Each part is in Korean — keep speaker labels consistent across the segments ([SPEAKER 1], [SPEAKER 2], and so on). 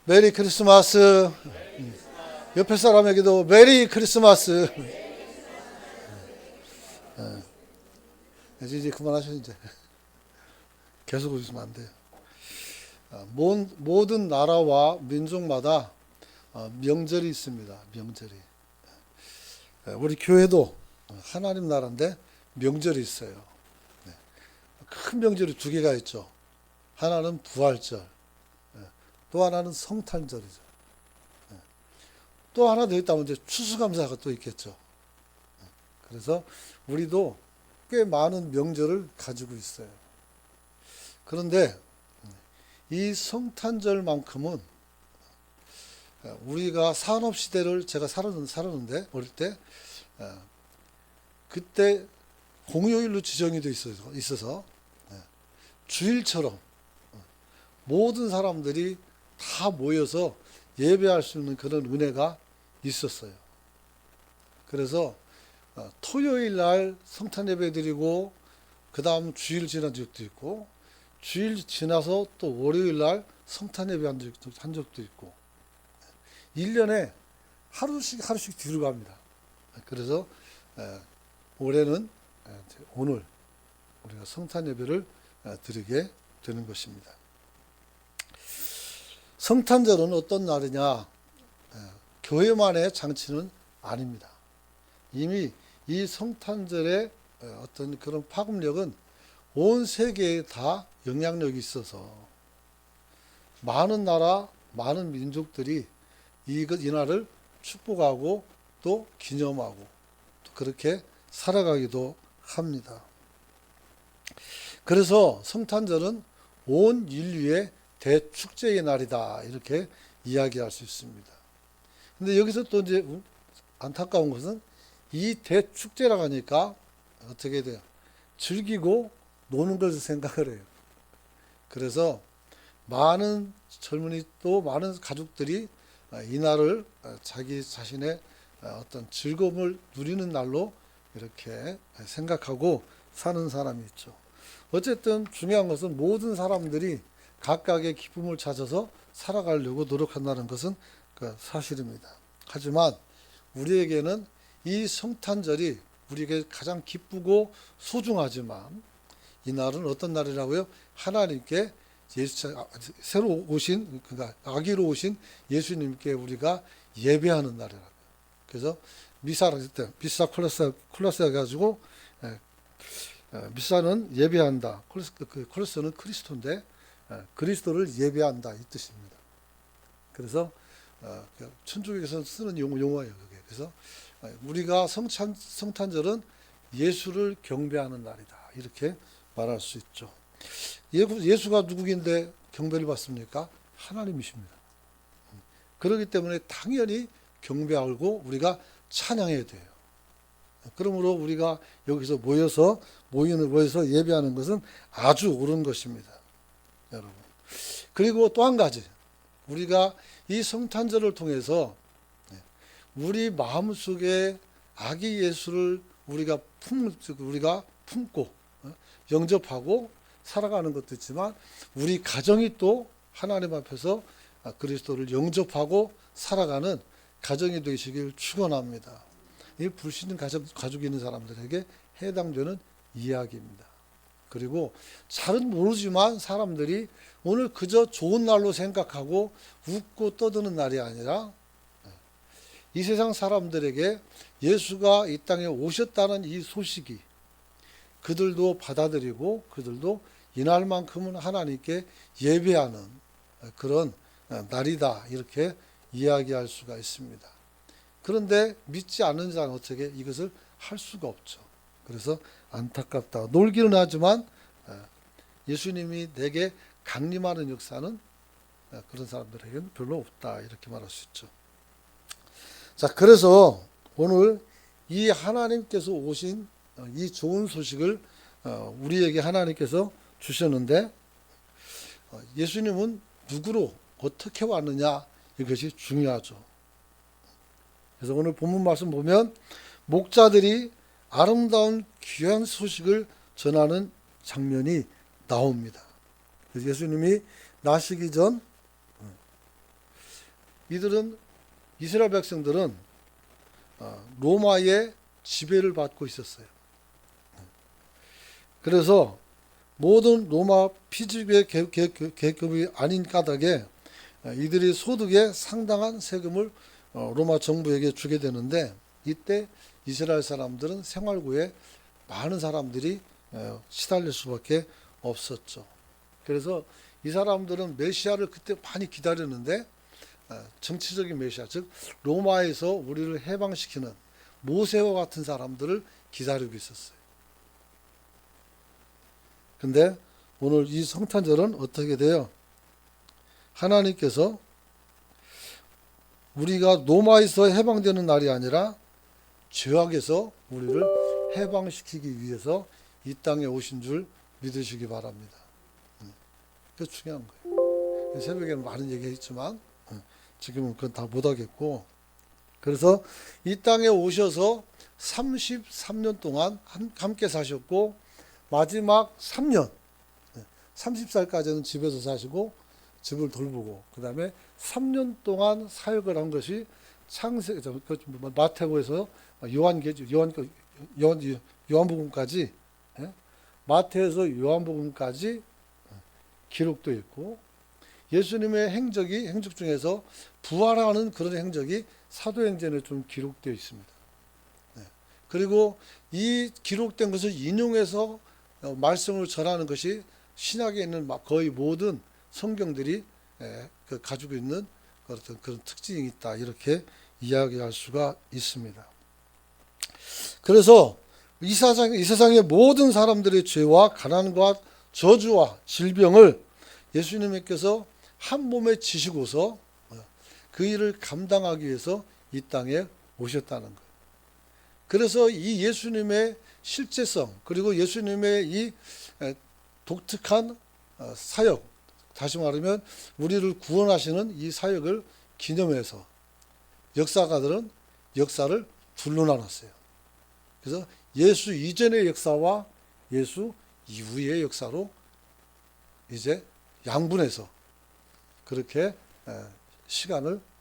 [SPEAKER 1] 메리 크리스마스. 옆에 사람에게도 메리 크리스마스. 이제 그만하셔 이제. 계속 웃으면 안 돼요. 모든 나라와 민족마다 명절이 있습니다. 명절이. 우리 교회도 하나님 나라인데 명절이 있어요. 큰 명절이 두 개가 있죠. 하나는 부활절, 또 하나는 성탄절이죠. 또 하나 더 있다면 이제 추수감사가 또 있겠죠. 그래서 우리도 꽤 많은 명절을 가지고 있어요. 그런데 이 성탄절만큼은 우리가 산업시대를 제가 살았는데 어릴 때 그때 공휴일로 지정이 돼 있어서 주일처럼 모든 사람들이 다 모여서 예배할 수 있는 그런 은혜가 있었어요. 그래서 토요일 날 성탄 예배 드리고 그 다음 주일 지난 적도 있고 주일 지나서 또 월요일 날 성탄 예배 한 적도 있고 1년에 하루씩 뒤로 갑니다. 그래서 올해는 오늘 우리가 성탄 예배를 드리게 되는 것입니다. 성탄절은 어떤 날이냐? 교회만의 장치는 아닙니다. 이미 이 성탄절의 어떤 그런 파급력은 온 세계에 다 영향력이 있어서 많은 나라, 많은 민족들이 이 날을 축복하고 또 기념하고 또 그렇게 살아가기도 합니다. 그래서 성탄절은 온 인류의 대축제의 날이다 이렇게 이야기할 수 있습니다. 근데 여기서 또 이제 안타까운 것은 이 대축제라고 하니까 어떻게 돼요? 즐기고 노는 것을 생각을 해요. 그래서 많은 젊은이 또 많은 가족들이 이 날을 자기 자신의 어떤 즐거움을 누리는 날로 이렇게 생각하고 사는 사람이 있죠. 어쨌든 중요한 것은 모든 사람들이 각각의 기쁨을 찾아서 살아가려고 노력한다는 것은 사실입니다. 하지만 우리에게는 이 성탄절이 우리에게 가장 기쁘고 소중하지만 이 날은 어떤 날이라고요? 하나님께 새로 오신, 그러니까 아기로 오신 예수님께 우리가 예배하는 날이라고요. 그래서 미사를 할 때 미사 콜라스 해가지고 미사는 예배한다. 콜라스는 그리스도인데 그리스도를 예배한다 이 뜻입니다. 그래서 천주교에서 쓰는 용어예요. 그게. 그래서 우리가 성탄절은 예수를 경배하는 날이다. 이렇게 말할 수 있죠. 예수가 누구인데 경배를 받습니까? 하나님이십니다. 그렇기 때문에 당연히 경배하고 우리가 찬양해야 돼요. 그러므로 우리가 여기서 모여서 예배하는 것은 아주 옳은 것입니다. 여러분. 그리고 또 한 가지, 우리가 이 성탄절을 통해서 우리 마음속에 아기 예수를 우리가 품고 영접하고 살아가는 것도 있지만 우리 가정이 또 하나님 앞에서 그리스도를 영접하고 살아가는 가정이 되시길 축원합니다. 이 불신인 가족이 있는 사람들에게 해당되는 이야기입니다. 그리고 잘은 모르지만 사람들이 오늘 그저 좋은 날로 생각하고 웃고 떠드는 날이 아니라 이 세상 사람들에게 예수가 이 땅에 오셨다는 이 소식이 그들도 받아들이고 그들도 이날만큼은 하나님께 예배하는 그런 날이다 이렇게 이야기할 수가 있습니다. 그런데 믿지 않는 자는 어떻게 이것을 할 수가 없죠. 그래서 안타깝다. 놀기는 하지만 예수님이 내게 강림하는 역사는 그런 사람들에게는 별로 없다 이렇게 말할 수 있죠. 자, 그래서 오늘 이 하나님께서 오신 이 좋은 소식을 우리에게 하나님께서 주셨는데 예수님은 누구로 어떻게 왔느냐 이것이 중요하죠. 그래서 오늘 본문 말씀 보면 목자들이 아름다운 귀한 소식을 전하는 장면이 나옵니다. 그래서 예수님이 나시기 전 이스라엘 백성들은 로마의 지배를 받고 있었어요. 그래서 모든 로마 피지배 계급이 아닌 까닭에 이들이 소득의 상당한 세금을 로마 정부에게 주게 되는데, 이때 이스라엘 사람들은 생활고에 많은 사람들이 시달릴 수밖에 없었죠. 그래서 이 사람들은 메시아를 그때 많이 기다렸는데, 정치적인 메시아, 즉 로마에서 우리를 해방시키는 모세와 같은 사람들을 기다리고 있었어요. 근데 오늘 이 성탄절은 어떻게 돼요? 하나님께서 우리가 로마에서 해방되는 날이 아니라 죄악에서 우리를 해방시키기 위해서 이 땅에 오신 줄 믿으시기 바랍니다. 그게 중요한 거예요. 새벽에는 많은 얘기했지만 지금은 그건 다 못하겠고, 그래서 이 땅에 오셔서 33년 동안 함께 사셨고, 마지막 3년 30살까지는 집에서 사시고 집을 돌보고, 그 다음에 3년 동안 사역을 한 것이 마태복음에서 요한복음까지, 마태에서 요한복음까지 기록되어 있고, 예수님의 행적 중에서 부활하는 그런 행적이 사도행전에 좀 기록되어 있습니다. 그리고 이 기록된 것을 인용해서 말씀을 전하는 것이 신약에 있는 거의 모든 성경들이 가지고 있는 그런 특징이 있다, 이렇게 이야기할 수가 있습니다. 그래서 이 세상의 모든 사람들의 죄와 가난과 저주와 질병을 예수님께서 한 몸에 지시고서 그 일을 감당하기 위해서 이 땅에 오셨다는 거예요. 그래서 이 예수님의 실제성, 그리고 예수님의 이 독특한 사역, 다시 말하면 우리를 구원하시는 이 사역을 기념해서 역사가들은 역사를 둘로 나눴어요. 그래서 예수 이전의 역사와 예수 이후의 역사로 이제 양분해서 그렇게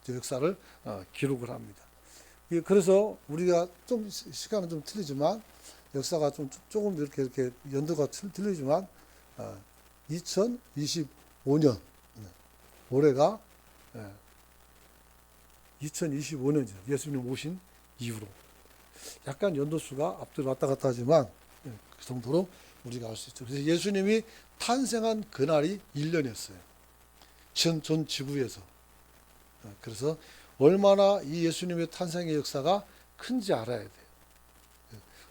[SPEAKER 1] 역사를 기록을 합니다. 그래서 우리가 좀 시간은 좀 틀리지만, 역사가 조금 이렇게 연도가 틀리지만 2025년 올해가 2025년이죠. 예수님 오신 이후로 약간 연도수가 앞뒤로 왔다 갔다 하지만 그 정도로 우리가 알 수 있죠. 그래서 예수님이 탄생한 그날이 1년이었어요. 전 지구에서. 그래서 얼마나 이 예수님의 탄생의 역사가 큰지 알아야 돼요.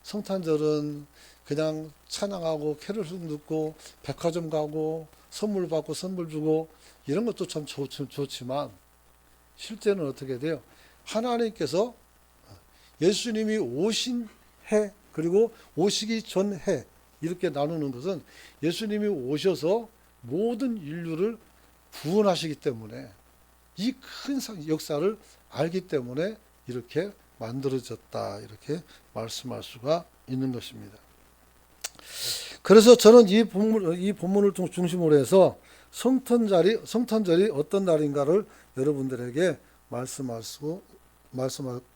[SPEAKER 1] 성탄절은 그냥 찬양하고 캐롤송 듣고 백화점 가고 선물 받고 선물 주고 이런 것도 참 좋지만, 실제는 어떻게 돼요? 하나님께서 예수님이 오신 해, 그리고 오시기 전 해, 이렇게 나누는 것은 예수님이 오셔서 모든 인류를 구원하시기 때문에, 이 큰 역사를 알기 때문에 이렇게 만들어졌다, 이렇게 말씀할 수가 있는 것입니다. 그래서 저는 이 본문을 중심으로 해서 성탄절이 어떤 날인가를 여러분들에게 말씀하겠습니다.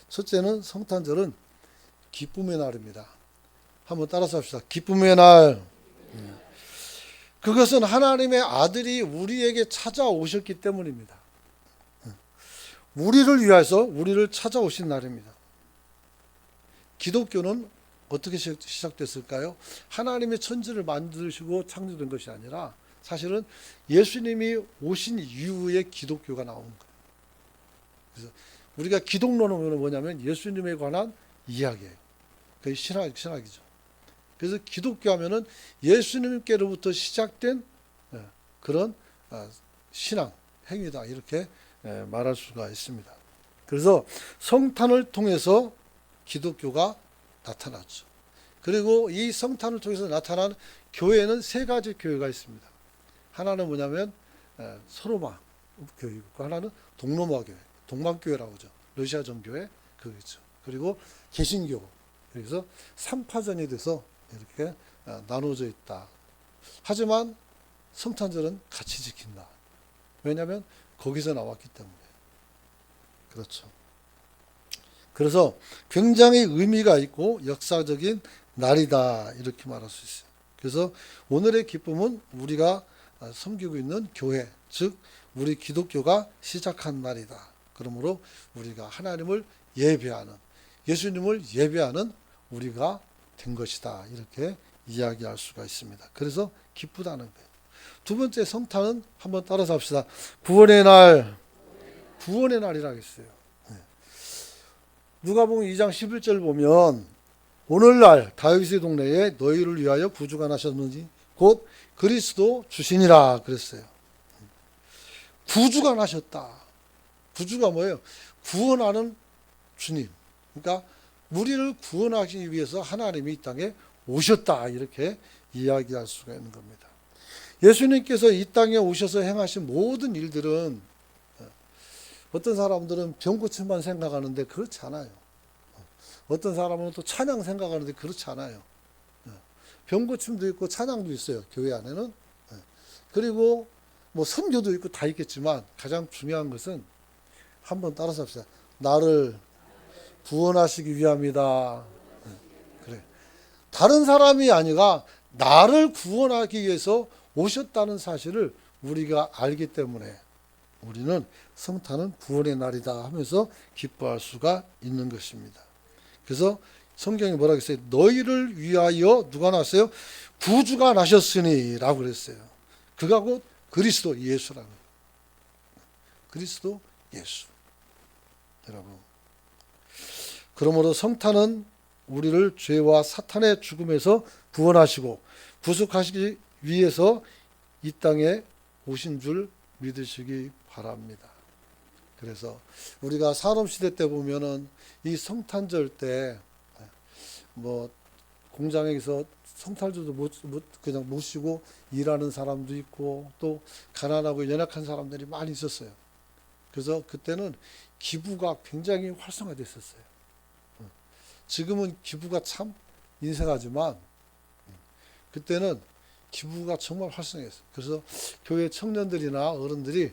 [SPEAKER 1] 첫째는 성탄절은 기쁨의 날입니다. 한번 따라서 합시다. 기쁨의 날. 그것은 하나님의 아들이 우리에게 찾아오셨기 때문입니다. 우리를 위해서 우리를 찾아오신 날입니다. 기독교는 어떻게 시작됐을까요? 하나님의 천지를 만드시고 창조된 것이 아니라 사실은 예수님이 오신 이후에 기독교가 나온 거예요. 그래서 우리가 기독론은 뭐냐면 예수님에 관한 이야기예요. 그게 신학이죠. 그래서 기독교 하면은 예수님께로부터 시작된 그런 신앙, 행위다, 이렇게 말할 수가 있습니다. 그래서 성탄을 통해서 기독교가 나타났죠. 그리고 이 성탄을 통해서 나타난 교회는 세 가지 교회가 있습니다. 하나는 뭐냐면 서로마 교회이고, 하나는 동로마 교회, 동방교회라고 하죠. 러시아 정교회 그거죠. 그리고 개신교, 그래서 3파전이 돼서 이렇게 나눠져 있다. 하지만 성탄절은 같이 지킨다. 왜냐하면 거기서 나왔기 때문에. 그렇죠. 그래서 굉장히 의미가 있고 역사적인 날이다 이렇게 말할 수 있어요. 그래서 오늘의 기쁨은 우리가 섬기고 있는 교회, 즉 우리 기독교가 시작한 날이다. 그러므로 우리가 하나님을 예배하는, 예수님을 예배하는 우리가 된 것이다. 이렇게 이야기할 수가 있습니다. 그래서 기쁘다는 거예요. 두 번째 성탄은 한번 따라서 합시다. 구원의 날, 구원의 날이라고 했어요. 누가복음 2장 11절 보면 오늘날 다윗의 동네에 너희를 위하여 구주가 나셨는지 곧 그리스도 주시니라 그랬어요. 구주가 나셨다. 구주가 뭐예요? 구원하는 주님. 그러니까 우리를 구원하기 위해서 하나님이 이 땅에 오셨다. 이렇게 이야기할 수가 있는 겁니다. 예수님께서 이 땅에 오셔서 행하신 모든 일들은 어떤 사람들은 병 고침만 생각하는데 그렇지 않아요. 어떤 사람은 또 찬양 생각하는데 그렇지 않아요. 병 고침도 있고 찬양도 있어요. 교회 안에는. 그리고 뭐 선교도 있고 다 있겠지만 가장 중요한 것은 한번 따라서 합시다. 나를 구원하시기 위함이다. 그래. 다른 사람이 아니라 나를 구원하기 위해서 오셨다는 사실을 우리가 알기 때문에 우리는 성탄은 구원의 날이다 하면서 기뻐할 수가 있는 것입니다. 그래서 성경이 뭐라고 했어요? 너희를 위하여 누가 나왔어요? 구주가 나셨으니 라고 그랬어요. 그가 곧 그리스도 예수라는 거예요. 그리스도 예수. 여러분. 그러므로 성탄은 우리를 죄와 사탄의 죽음에서 구원하시고 구속하시기 위해서 이 땅에 오신 줄 믿으시기 바랍니다. 그래서 우리가 산업시대 때 보면은 이 성탄절 때 뭐 공장에서 성탄절도 그냥 못 쉬고 일하는 사람도 있고 또 가난하고 연약한 사람들이 많이 있었어요. 그래서 그때는 기부가 굉장히 활성화됐었어요. 지금은 기부가 참 인색하지만 그때는 기부가 정말 활성화했어요. 그래서 교회 청년들이나 어른들이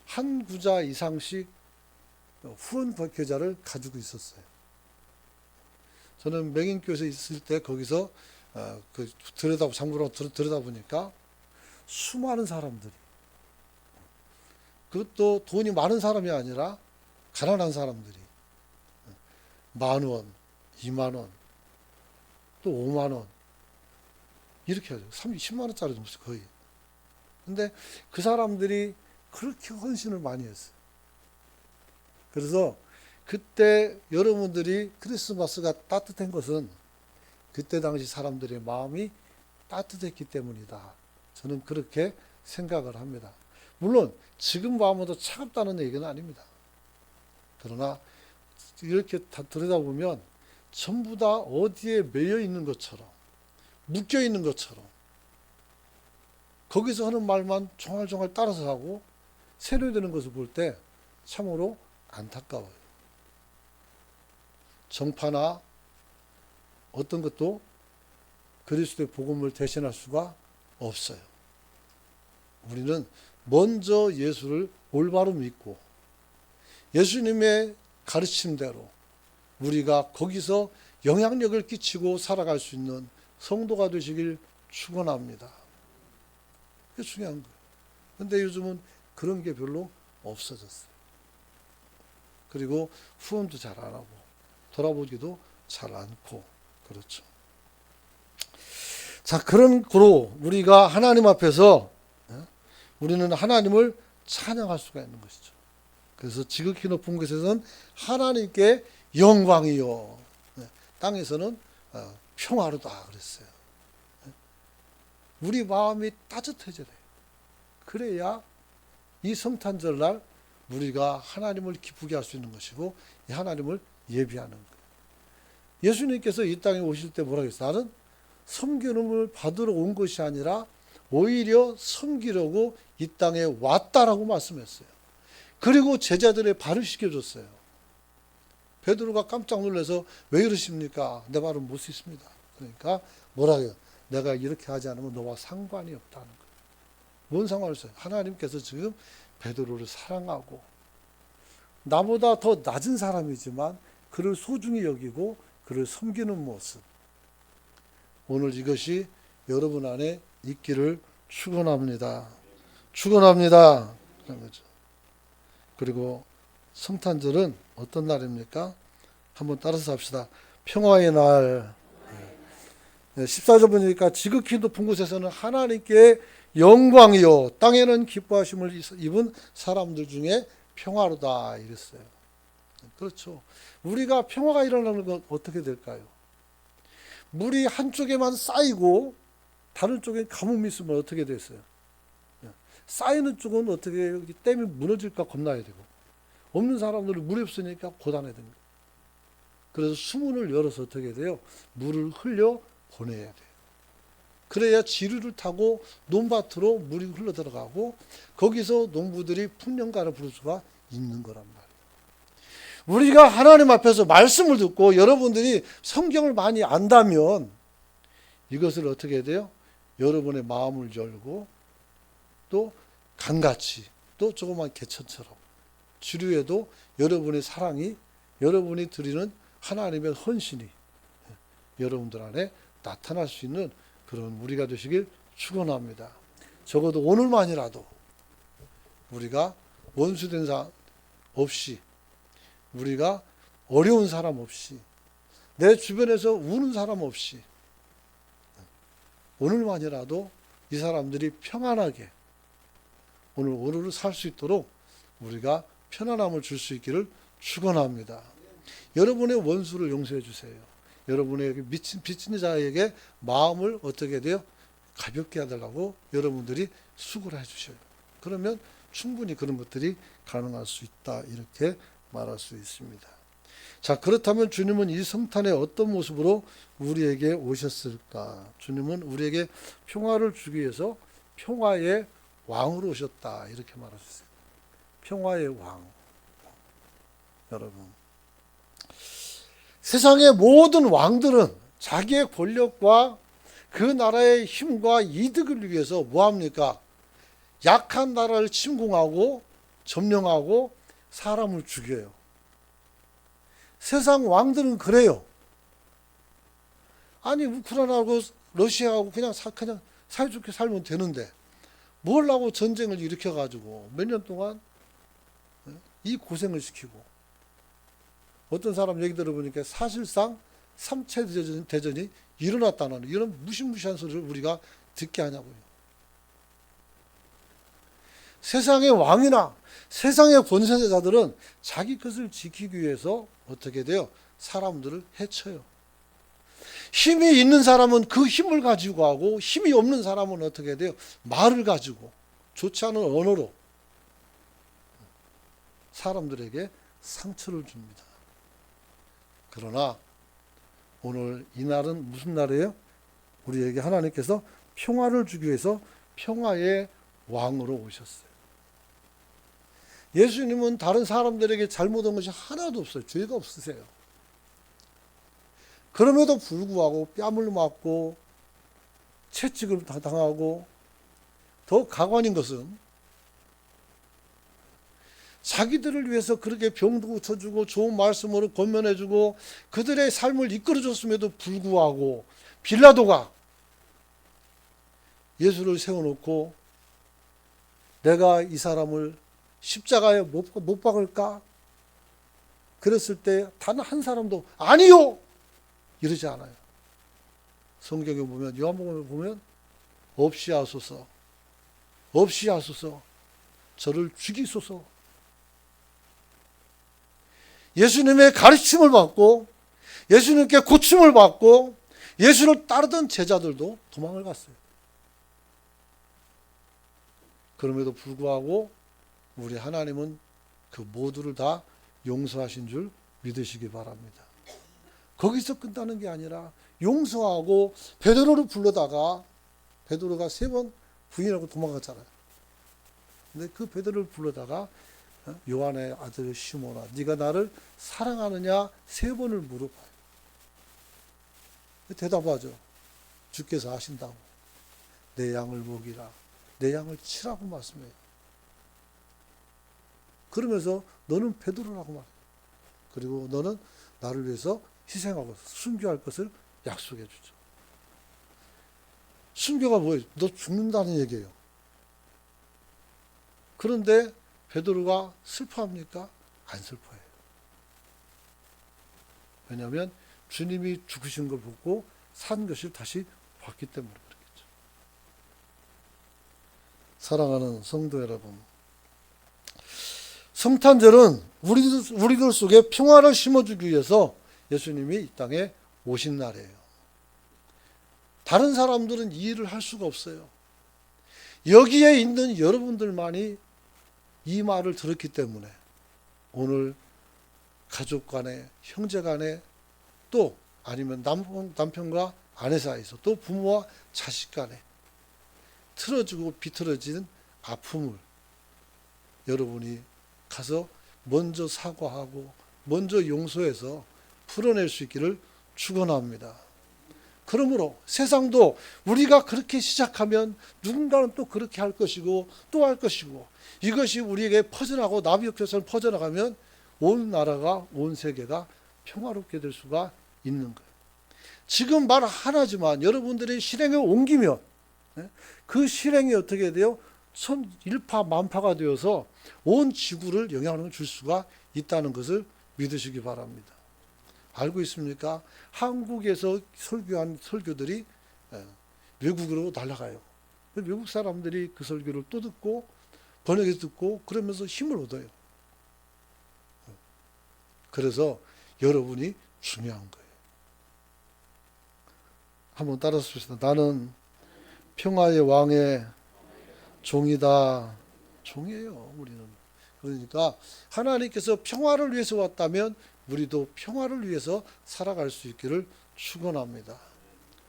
[SPEAKER 1] 한 구자 이상씩 후원 계좌를 가지고 있었어요. 저는 맹인교회에 있을 때 거기서 장부랑 들여다보니까 수많은 사람들이, 그것도 돈이 많은 사람이 아니라 가난한 사람들이 10,000원, 20,000원, 또 50,000원 이렇게 하죠. 10만 원짜리도 거의. 근데 그 사람들이 그렇게 헌신을 많이 했어요. 그래서 그때 여러분들이 크리스마스가 따뜻한 것은 그때 당시 사람들의 마음이 따뜻했기 때문이다. 저는 그렇게 생각을 합니다. 물론 지금 마음도 차갑다는 얘기는 아닙니다. 그러나 이렇게 다 들여다보면 전부 다 어디에 매여 있는 것처럼, 묶여 있는 것처럼 거기서 하는 말만 종알종알 따라서 하고 세뇌되는 것을 볼 때 참으로 안타까워요. 정파나 어떤 것도 그리스도의 복음을 대신할 수가 없어요. 우리는 먼저 예수를 올바로 믿고 예수님의 가르침대로 우리가 거기서 영향력을 끼치고 살아갈 수 있는 성도가 되시길 축원합니다. 그게 중요한 거예요. 근데 요즘은 그런 게 별로 없어졌어요. 그리고 후원도 잘 안 하고 돌아보기도 잘 않고 그렇죠. 자, 그런 거로 우리가 하나님 앞에서 우리는 하나님을 찬양할 수가 있는 것이죠. 그래서 지극히 높은 곳에서는 하나님께 영광이요, 땅에서는 평화로다 그랬어요. 우리 마음이 따뜻해져야 돼요. 그래야 이 성탄절날 우리가 하나님을 기쁘게 할 수 있는 것이고 이 하나님을 예비하는 거예요. 예수님께서 이 땅에 오실 때 뭐라고 했어요? 나는 섬기름을 받으러 온 것이 아니라 오히려 섬기려고 이 땅에 왔다라고 말씀했어요. 그리고 제자들의 발을 씻겨줬어요. 베드로가 깜짝 놀라서 왜 이러십니까? 내 발은 못 씻습니다. 그러니까 뭐라고 해요? 내가 이렇게 하지 않으면 너와 상관이 없다는 거예요. 뭔 상관이 있어요? 하나님께서 지금 베드로를 사랑하고 나보다 더 낮은 사람이지만 그를 소중히 여기고 그를 섬기는 모습. 오늘 이것이 여러분 안에 있기를 축원합니다. 축원합니다. 그런 거죠. 그리고 성탄절은 어떤 날입니까? 한번 따라서 합시다. 평화의 날. 14절 보니까 지극히 높은 곳에서는 하나님께 영광이요 땅에는 기뻐하심을 입은 사람들 중에 평화로다 이랬어요. 그렇죠. 우리가 평화가 일어나는 건 어떻게 될까요? 물이 한쪽에만 쌓이고 다른 쪽에 가뭄이 있으면 어떻게 됐어요? 쌓이는 쪽은 어떻게 댐이 무너질까 겁나야 되고 없는 사람들은 물이 없으니까 고단해야 됩니다. 그래서 수문을 열어서 어떻게 돼요? 물을 흘려 보내야 돼요. 그래야 지류를 타고 논밭으로 물이 흘러 들어가고 거기서 농부들이 풍년가를 부를 수가 있는 거란 말이에요. 우리가 하나님 앞에서 말씀을 듣고 여러분들이 성경을 많이 안다면 이것을 어떻게 해야 돼요? 여러분의 마음을 열고 또 강같이 또 조그만 개천처럼 주류에도 여러분의 사랑이 여러분이 드리는 하나님의 헌신이 여러분들 안에 나타날 수 있는 그런 우리가 되시길 축원합니다. 적어도 오늘만이라도 우리가 원수된 사람 없이 우리가 어려운 사람 없이 내 주변에서 우는 사람 없이 오늘만이라도 이 사람들이 평안하게 오늘을 살 수 있도록 우리가 편안함을 줄 수 있기를 축원합니다. 여러분의 원수를 용서해 주세요. 여러분에게 빚진 자에게 마음을 어떻게 돼요? 가볍게 해달라고 여러분들이 수고를 해주셔요. 그러면 충분히 그런 것들이 가능할 수 있다 이렇게 말할 수 있습니다. 자, 그렇다면 주님은 이 성탄에 어떤 모습으로 우리에게 오셨을까? 주님은 우리에게 평화를 주기 위해서 평화의 왕으로 오셨다 이렇게 말할 수 있어요. 평화의 왕. 여러분, 세상의 모든 왕들은 자기의 권력과 그 나라의 힘과 이득을 위해서 뭐합니까? 약한 나라를 침공하고 점령하고 사람을 죽여요. 세상 왕들은 그래요. 아니 우크라이나하고 러시아하고 그냥 사이좋게 살면 되는데 뭘 하고 전쟁을 일으켜가지고 몇 년 동안 이 고생을 시키고 어떤 사람 얘기 들어보니까 사실상 3차 대전이 일어났다는 이런 무시무시한 소리를 우리가 듣게 하냐고요. 세상의 왕이나 세상의 권세자들은 자기 것을 지키기 위해서 어떻게 돼요? 사람들을 해쳐요. 힘이 있는 사람은 그 힘을 가지고 하고 힘이 없는 사람은 어떻게 돼요? 말을 가지고 좋지 않은 언어로 사람들에게 상처를 줍니다. 그러나 오늘 이 날은 무슨 날이에요? 우리에게 하나님께서 평화를 주기 위해서 평화의 왕으로 오셨어요. 예수님은 다른 사람들에게 잘못한 것이 하나도 없어요. 죄가 없으세요. 그럼에도 불구하고 뺨을 맞고 채찍을 당하고 더 가관인 것은 자기들을 위해서 그렇게 병도 고쳐주고 좋은 말씀으로 권면해주고 그들의 삶을 이끌어줬음에도 불구하고 빌라도가 예수를 세워놓고 내가 이 사람을 십자가에 못 박을까? 그랬을 때 단 한 사람도 아니요! 이러지 않아요. 성경에 보면 요한복음에 보면 없이 하소서 없이 하소서 저를 죽이소서. 예수님의 가르침을 받고 예수님께 고침을 받고 예수를 따르던 제자들도 도망을 갔어요. 그럼에도 불구하고 우리 하나님은 그 모두를 다 용서하신 줄 믿으시기 바랍니다. 거기서 끝나는 게 아니라 용서하고 베드로를 불러다가 베드로가 3번 부인하고 도망갔잖아요. 근데 그 베드로를 불러다가 요한의 아들 시몬아 네가 나를 사랑하느냐 3번을 물어봐요. 대답하죠. 주께서 아신다고. 내 양을 먹이라. 내 양을 치라고 말씀해요. 그러면서 너는 베드로라고 말해요. 그리고 너는 나를 위해서 희생하고 순교할 것을 약속해 주죠. 순교가 뭐예요? 너 죽는다는 얘기예요. 그런데 베드로가 슬퍼합니까? 안 슬퍼해요. 왜냐하면 주님이 죽으신 걸 보고 산 것을 다시 봤기 때문에 그렇겠죠. 사랑하는 성도 여러분, 성탄절은 우리들 속에 평화를 심어주기 위해서 예수님이 이 땅에 오신 날이에요. 다른 사람들은 이 일을 할 수가 없어요. 여기에 있는 여러분들만이 이 말을 들었기 때문에 오늘 가족 간에, 형제 간에, 또 아니면 남편과 아내 사이에서, 또 부모와 자식 간에 틀어지고 비틀어지는 아픔을 여러분이 가서 먼저 사과하고 먼저 용서해서 풀어낼 수 있기를 축원합니다. 그러므로 세상도 우리가 그렇게 시작하면 누군가는 또 그렇게 할 것이고 또 할 것이고, 이것이 우리에게 퍼져나가고 나비효과처럼 퍼져나가면 온 나라가, 온 세계가 평화롭게 될 수가 있는 거예요. 지금 말 하나지만 여러분들이 실행에 옮기면 그 실행이 어떻게 돼요? 일파만파가 되어서 온 지구를 영향을 줄 수가 있다는 것을 믿으시기 바랍니다. 알고 있습니까? 한국에서 설교한 설교들이 외국으로 날아가요. 외국 사람들이 그 설교를 또 듣고 번역해서 듣고 그러면서 힘을 얻어요. 그래서 여러분이 중요한 거예요. 한번 따라서 봅시다. 나는 평화의 왕의 종이다. 종이에요, 우리는. 그러니까 하나님께서 평화를 위해서 왔다면 우리도 평화를 위해서 살아갈 수 있기를 축원합니다.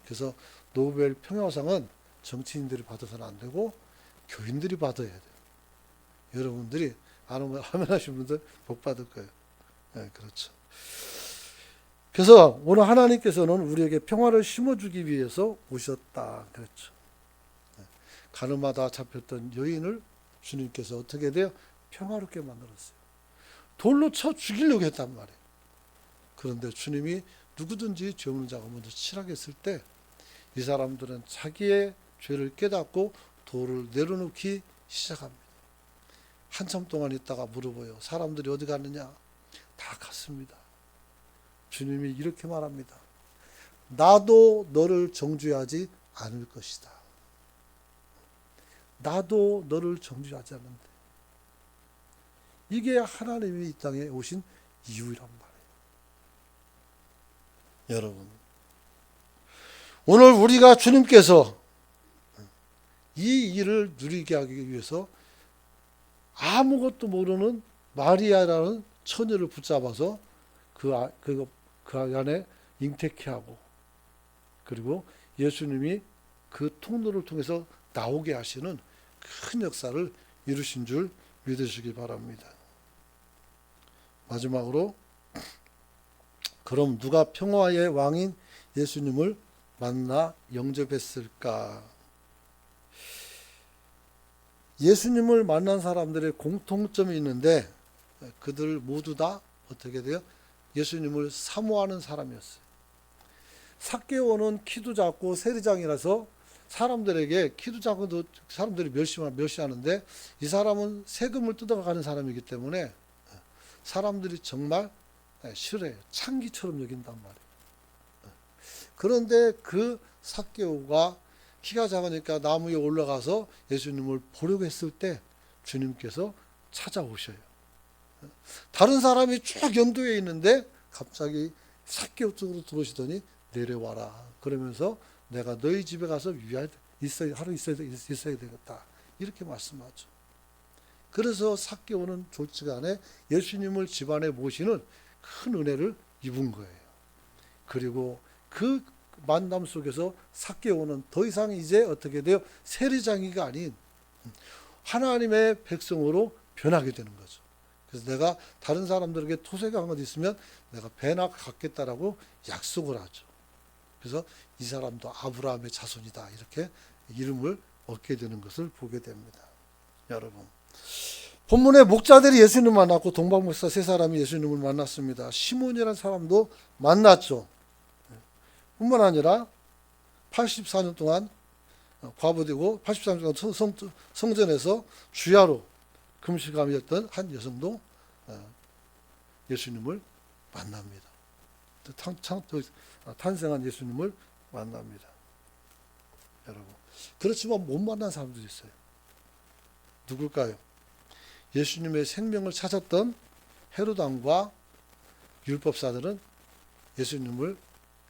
[SPEAKER 1] 그래서 노벨 평화상은 정치인들이 받아서는 안 되고 교인들이 받아야 돼요. 여러분들이 하면 하신 분들 복 받을 거예요. 네, 그렇죠. 그래서 오늘 하나님께서는 우리에게 평화를 심어주기 위해서 오셨다. 그렇죠. 가늠하다 잡혔던 여인을 주님께서 어떻게 돼요? 평화롭게 만들었어요. 돌로 쳐 죽이려고 했단 말이에요. 그런데 주님이 누구든지 죄 없는 자가 먼저 치라고 했을 때 이 사람들은 자기의 죄를 깨닫고 돌을 내려놓기 시작합니다. 한참 동안 있다가 물어봐요. 사람들이 어디 갔느냐? 다 갔습니다. 주님이 이렇게 말합니다. 나도 너를 정죄하지 않을 것이다. 나도 너를 정죄하지 않는데. 이게 하나님이 이 땅에 오신 이유란 말이에요. 여러분, 오늘 우리가 주님께서 이 일을 누리게 하기 위해서 아무것도 모르는 마리아라는 처녀를 붙잡아서 그 안에 잉태케 하고, 그리고 예수님이 그 통로를 통해서 나오게 하시는 큰 역사를 이루신 줄 믿으시기 바랍니다. 마지막으로, 그럼 누가 평화의 왕인 예수님을 만나 영접했을까? 예수님을 만난 사람들의 공통점이 있는데 그들 모두 다 어떻게 돼요? 예수님을 사모하는 사람이었어요. 삭개오는 키도 작고 세리장이라서 사람들에게, 키도 작은 사람들이 멸시하는데 이 사람은 세금을 뜯어가는 사람이기 때문에 사람들이 정말 싫어해요. 창기처럼 여긴단 말이에요. 그런데 그 삭개오가 키가 작으니까 나무 위에 올라가서 예수님을 보려고 했을 때 주님께서 찾아오셔요. 다른 사람이 쭉 연도에 있는데 갑자기 삭개오 쪽으로 들어오시더니 내려와라. 그러면서 내가 너희 집에 가서 하루 있어야 되겠다. 이렇게 말씀하죠. 그래서 삭개오는 졸지간에 예수님을 집안에 모시는 큰 은혜를 입은 거예요. 그리고 그 만남 속에서 삭개오는 더 이상 이제 어떻게 돼요? 세리장이가 아닌 하나님의 백성으로 변하게 되는 거죠. 그래서 내가 다른 사람들에게 토색한 것 있으면 내가 배나 갚겠다라고 약속을 하죠. 그래서 이 사람도 아브라함의 자손이다, 이렇게 이름을 얻게 되는 것을 보게 됩니다. 여러분, 본문에 목자들이 예수님을 만났고 동방목사 세 사람이 예수님을 만났습니다. 시몬이라는 사람도 만났죠. 뿐만 아니라 84년 동안 과부되고 84년 동안 성전에서 주야로 금식감이었던 한 여성도 예수님을 만납니다. 탄생한 예수님을 만납니다. 여러분, 그렇지만 못 만난 사람도 있어요. 누굴까요? 예수님의 생명을 찾았던 헤롯 왕과 율법사들은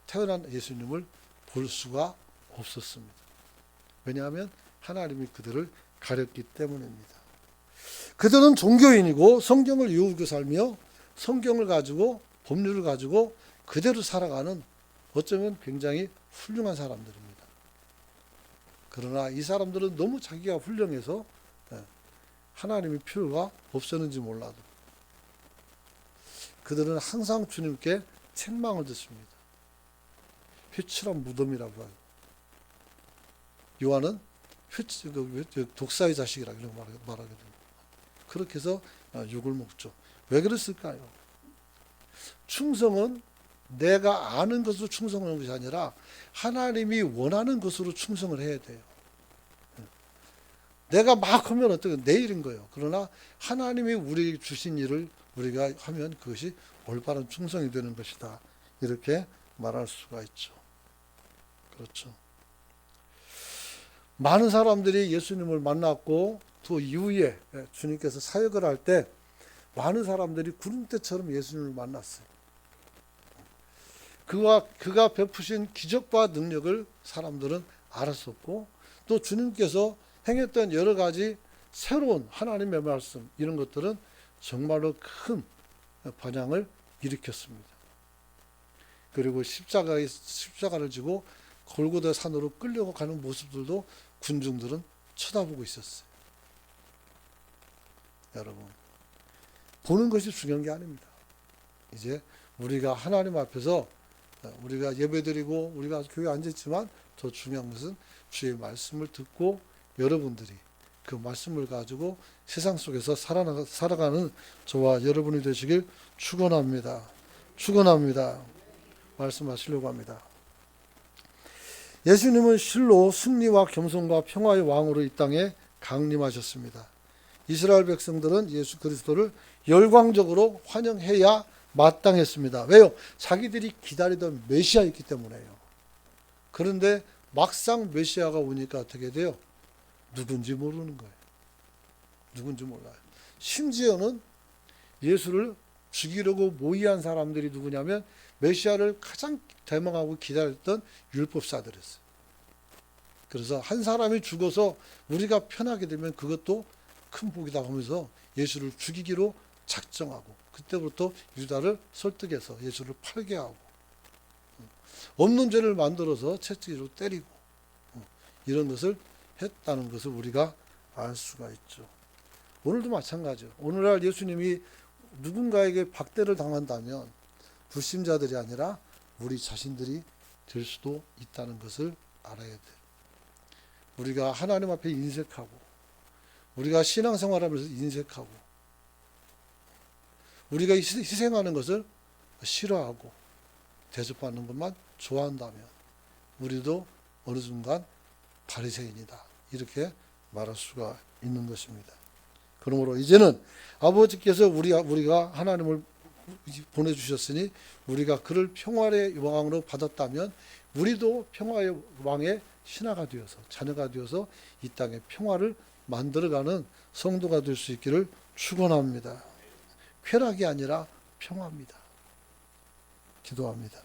[SPEAKER 1] 태어난 예수님을 볼 수가 없었습니다. 왜냐하면 하나님이 그들을 가렸기 때문입니다. 그들은 종교인이고 성경을 외우고 살며 성경을 가지고 법률을 가지고 그대로 살아가는 어쩌면 굉장히 훌륭한 사람들입니다. 그러나 이 사람들은 너무 자기가 훌륭해서 하나님의 필요가 없었는지 몰라도 그들은 항상 주님께 책망을 듣습니다. 회칠한 무덤이라고 해요. 요한은 독사의 자식이라고 말하거든요. 그렇게 해서 욕을 먹죠. 왜 그랬을까요? 충성은 내가 아는 것으로 충성하는 것이 아니라 하나님이 원하는 것으로 충성을 해야 돼요. 내가 막 하면 어떻게 내 일인 거예요. 그러나 하나님이 우리 주신 일을 우리가 하면 그것이 올바른 충성이 되는 것이다. 이렇게 말할 수가 있죠. 그렇죠. 많은 사람들이 예수님을 만났고 그 이후에 주님께서 사역을 할 때 많은 사람들이 구름대처럼 예수님을 만났어요. 그가 베푸신 기적과 능력을 사람들은 알았었고 또 주님께서 행했던 여러 가지 새로운 하나님의 말씀 이런 것들은 정말로 큰 반향을 일으켰습니다. 그리고 십자가를 지고 골고다 산으로 끌려고 가는 모습들도 군중들은 쳐다보고 있었어요. 여러분, 보는 것이 중요한 게 아닙니다. 이제 우리가 하나님 앞에서 우리가 예배드리고 우리가 교회에 앉았지만 더 중요한 것은 주의 말씀을 듣고 여러분들이 그 말씀을 가지고 세상 속에서 살아가는 저와 여러분이 되시길 축원합니다. 축원합니다. 말씀하시려고 합니다. 예수님은 실로 승리와 겸손과 평화의 왕으로 이 땅에 강림하셨습니다. 이스라엘 백성들은 예수 그리스도를 열광적으로 환영해야 마땅했습니다. 왜요? 자기들이 기다리던 메시아였기 때문에요. 그런데 막상 메시아가 오니까 어떻게 돼요? 누군지 모르는 거예요. 누군지 몰라요. 심지어는 예수를 죽이려고 모의한 사람들이 누구냐면 메시아를 가장 대망하고 기다렸던 율법사들이었어요. 그래서 한 사람이 죽어서 우리가 편하게 되면 그것도 큰 복이다 하면서 예수를 죽이기로 작정하고 그때부터 유다를 설득해서 예수를 팔게 하고 없는 죄를 만들어서 채찍으로 때리고 이런 것을 했다는 것을 우리가 알 수가 있죠. 오늘도 마찬가지죠. 오늘날 예수님이 누군가에게 박대를 당한다면 불신자들이 아니라 우리 자신들이 될 수도 있다는 것을 알아야 돼요. 우리가 하나님 앞에 인색하고 우리가 신앙생활하면서 인색하고 우리가 희생하는 것을 싫어하고 대접받는 것만 좋아한다면 우리도 어느 순간 바리새인이다 이렇게 말할 수가 있는 것입니다. 그러므로 이제는 아버지께서 우리가 하나님을 보내주셨으니 우리가 그를 평화의 왕으로 받았다면 우리도 평화의 왕의 신하가 되어서 자녀가 되어서 이 땅에 평화를 만들어가는 성도가 될 수 있기를 축원합니다. 쾌락이 아니라 평화입니다. 기도합니다.